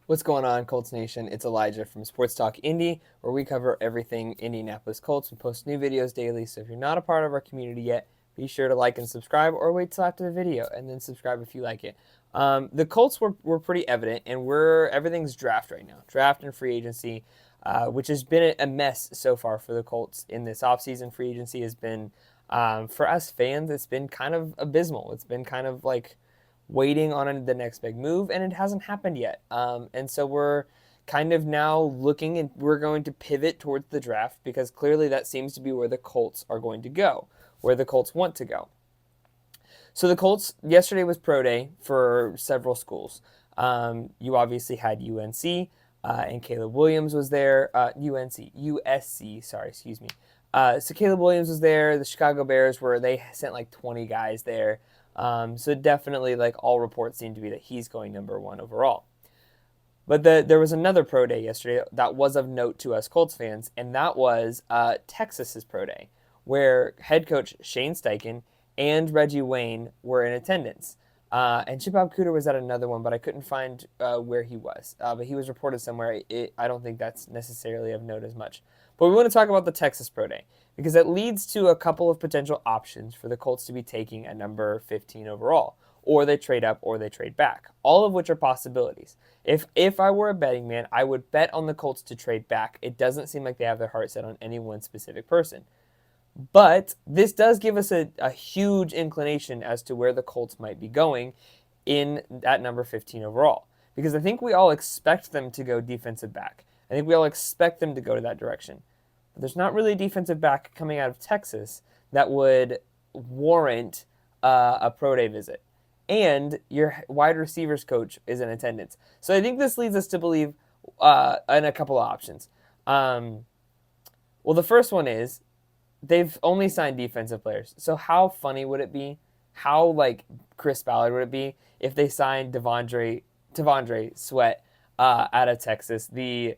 What's going on, Colts Nation? It's Elijah from Sports Talk Indy, where we cover everything Indianapolis Colts. We post new videos daily, so if you're not a part of our community yet, be sure to like and subscribe, or wait till after the video and then subscribe if you like it. The Colts were pretty evident, and everything's draft right now, draft and free agency, which has been a mess so far for the Colts in this offseason. Free agency has been, for us fans, it's been kind of abysmal. It's been kind of like waiting on the next big move, and it hasn't happened yet. And so we're kind of now looking, and we're going to pivot towards the draft because clearly that seems to be where the Colts are going to go, where the Colts want to go. So the Colts, yesterday was pro day for several schools. You obviously had UNC, and Caleb Williams was there. USC, sorry, excuse me. So Caleb Williams was there. The Chicago Bears they sent like 20 guys there. So definitely, like, all reports seem to be that he's going number one overall. But there was another pro day yesterday that was of note to us Colts fans, and that was Texas's pro day, where head coach Shane Steichen and Reggie Wayne were in attendance. And Chip Cooter was at another one, but I couldn't find where he was. But he was reported somewhere. I don't think that's necessarily of note as much. But we want to talk about the Texas Pro Day because it leads to a couple of potential options for the Colts to be taking at number 15 overall. Or they trade up or they trade back, all of which are possibilities. If I were a betting man, I would bet on the Colts to trade back. It doesn't seem like they have their heart set on any one specific person. But this does give us a huge inclination as to where the Colts might be going at number 15 overall. Because I think we all expect them to go defensive back. I think we all expect them to go to that direction. But there's not really a defensive back coming out of Texas that would warrant a pro day visit. And your wide receivers coach is in attendance. So I think this leads us to believe in a couple of options. Well, the first one is they've only signed defensive players. So how funny would it be? How like Chris Ballard would it be if they signed T'Vondre Sweat out of Texas, the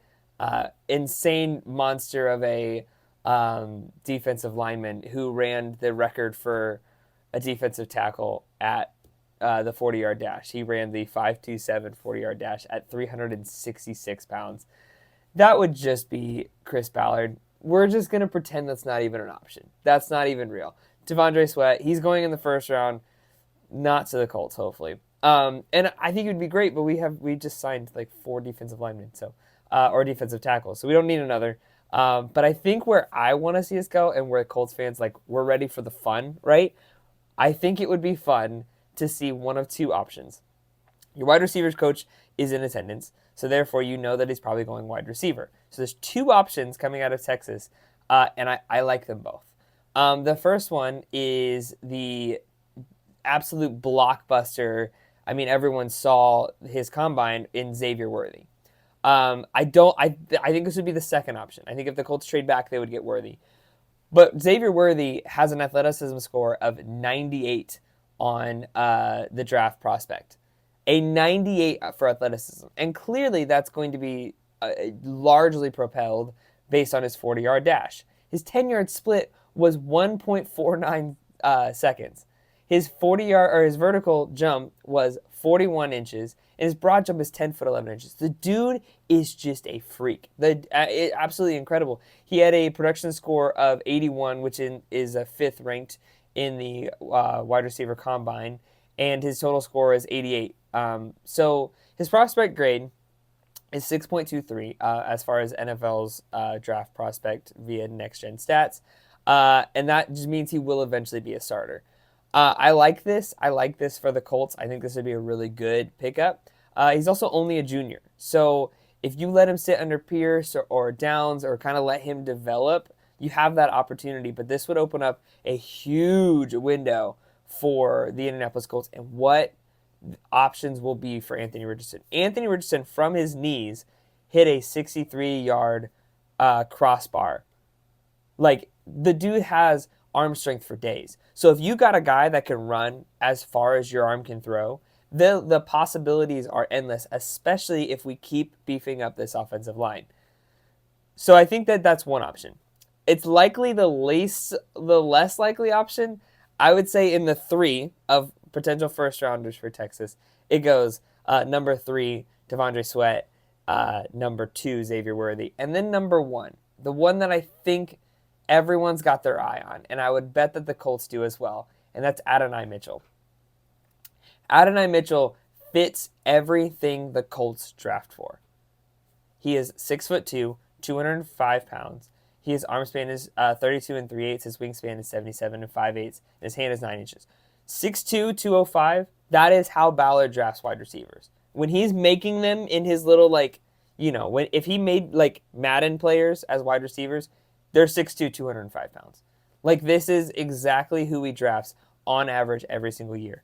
insane monster of a defensive lineman who ran the record for a defensive tackle at the 40-yard dash. He ran the 5.27 40-yard dash at 366 pounds. That would just be Chris Ballard. We're just going to pretend that's not even an option. That's not even real. T'Vondre Sweat, he's going in the first round, not to the Colts, hopefully. And I think it would be great, but we just signed like 4 defensive linemen, or defensive tackles, so we don't need another. But I think where I want to see us go, and where Colts fans, like, we're ready for the fun, right? I think it would be fun to see one of two options. Your wide receivers coach is in attendance, so therefore you know that he's probably going wide receiver. So there's 2 options coming out of Texas, and I like them both. The first one is the absolute blockbuster. I mean, everyone saw his combine in Xavier Worthy. I think this would be the second option. I think if the Colts trade back, they would get Worthy. But Xavier Worthy has an athleticism score of 98 on the draft prospect. A 98 for athleticism. And clearly that's going to be largely propelled based on his 40-yard dash. His 10-yard split was 1.49 seconds. His 40-yard or his vertical jump was 41 inches, and his broad jump is 10 foot 11 inches. The dude is just a freak. Absolutely incredible. He had a production score of 81, which is a 5th ranked in the wide receiver combine, and his total score is 88. So his prospect grade is 6.23 as far as NFL's draft prospect via Next Gen Stats, and that just means he will eventually be a starter. I like this. I like this for the Colts. I think this would be a really good pickup. He's also only a junior, so if you let him sit under Pierce or Downs or kind of let him develop, you have that opportunity. But this would open up a huge window for the Indianapolis Colts and what options will be for Anthony Richardson. Anthony Richardson, from his knees, hit a 63-yard crossbar. Like, the dude has arm strength for days. So if you got a guy that can run as far as your arm can throw, the possibilities are endless, especially if we keep beefing up this offensive line. So I think that's one option. It's likely the less likely option. I would say in the 3 of potential first rounders for Texas, it goes number 3, T'Vondre Sweat, number 2, Xavier Worthy. And then number 1, the one that I think everyone's got their eye on, and I would bet that the Colts do as well, and that's Adonai Mitchell. Adonai Mitchell fits everything the Colts draft for. He is 6'2", 205 pounds. His arm span is 32 3/8. His wingspan is 77 5/8. And his hand is 9 inches. 6'2", 205. That is how Ballard drafts wide receivers. When he's making them in his little, like, if he made like Madden players as wide receivers, they're 6'2", 205 pounds. Like, this is exactly who he drafts on average every single year.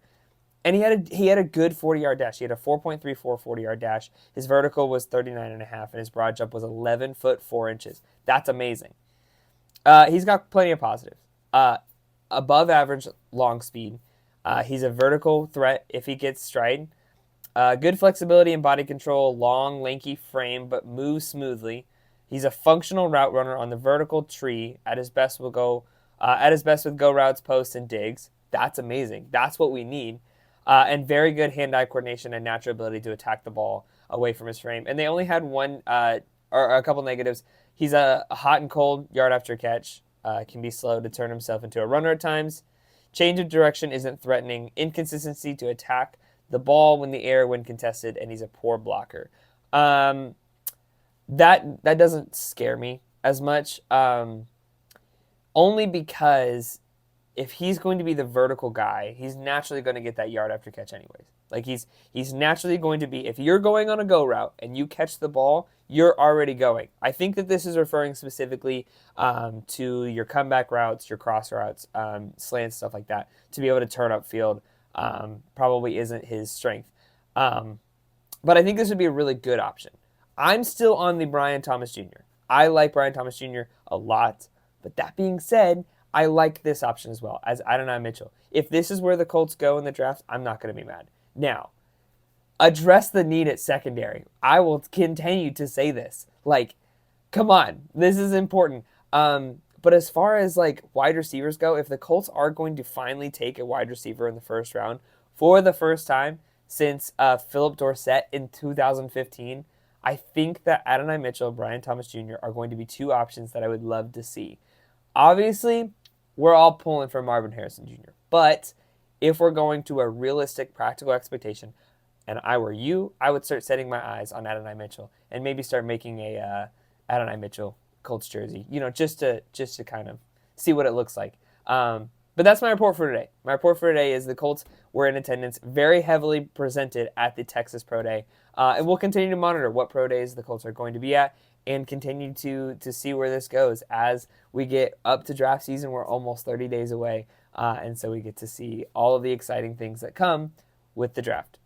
And he had a good 40-yard dash. He had a 4.34 40-yard dash. His vertical was 39.5, and his broad jump was 11 foot 4 inches. That's amazing. He's got plenty of positives. Above average long speed. He's a vertical threat if he gets stride. Good flexibility and body control. Long, lanky frame, but moves smoothly. He's a functional route runner on the vertical tree. At his best with go routes, posts, and digs. That's amazing. That's what we need. And very good hand-eye coordination and natural ability to attack the ball away from his frame. And they only had one or a couple negatives. He's a hot and cold yard after catch. Can be slow to turn himself into a runner at times. Change of direction isn't threatening. Inconsistency to attack the ball when contested, and he's a poor blocker. That doesn't scare me as much, only because if he's going to be the vertical guy, he's naturally going to get that yard after catch anyways. Like, he's naturally going to be, if you're going on a go route and you catch the ball, you're already going. I think that this is referring specifically to your comeback routes, your cross routes, slants, stuff like that. To be able to turn upfield probably isn't his strength. But I think this would be a really good option. I'm still on the Brian Thomas Jr. I like Brian Thomas Jr. a lot. But that being said, I like this option as well as Adonai Mitchell. If this is where the Colts go in the draft, I'm not going to be mad. Now, address the need at secondary. I will continue to say this. Like, come on. This is important. But as far as, like, wide receivers go, if the Colts are going to finally take a wide receiver in the first round for the first time since Philip Dorsett in 2015, I think that Adonai Mitchell and Brian Thomas Jr. are going to be two options that I would love to see. Obviously, we're all pulling for Marvin Harrison Jr. But if we're going to a realistic, practical expectation, and I were you, I would start setting my eyes on Adonai Mitchell and maybe start making a Adonai Mitchell Colts jersey, just to kind of see what it looks like. But that's my report for today. My report for today is the Colts were in attendance, very heavily presented at the Texas Pro Day. And we'll continue to monitor what Pro Days the Colts are going to be at and continue to see where this goes as we get up to draft season. We're almost 30 days away, and so we get to see all of the exciting things that come with the draft.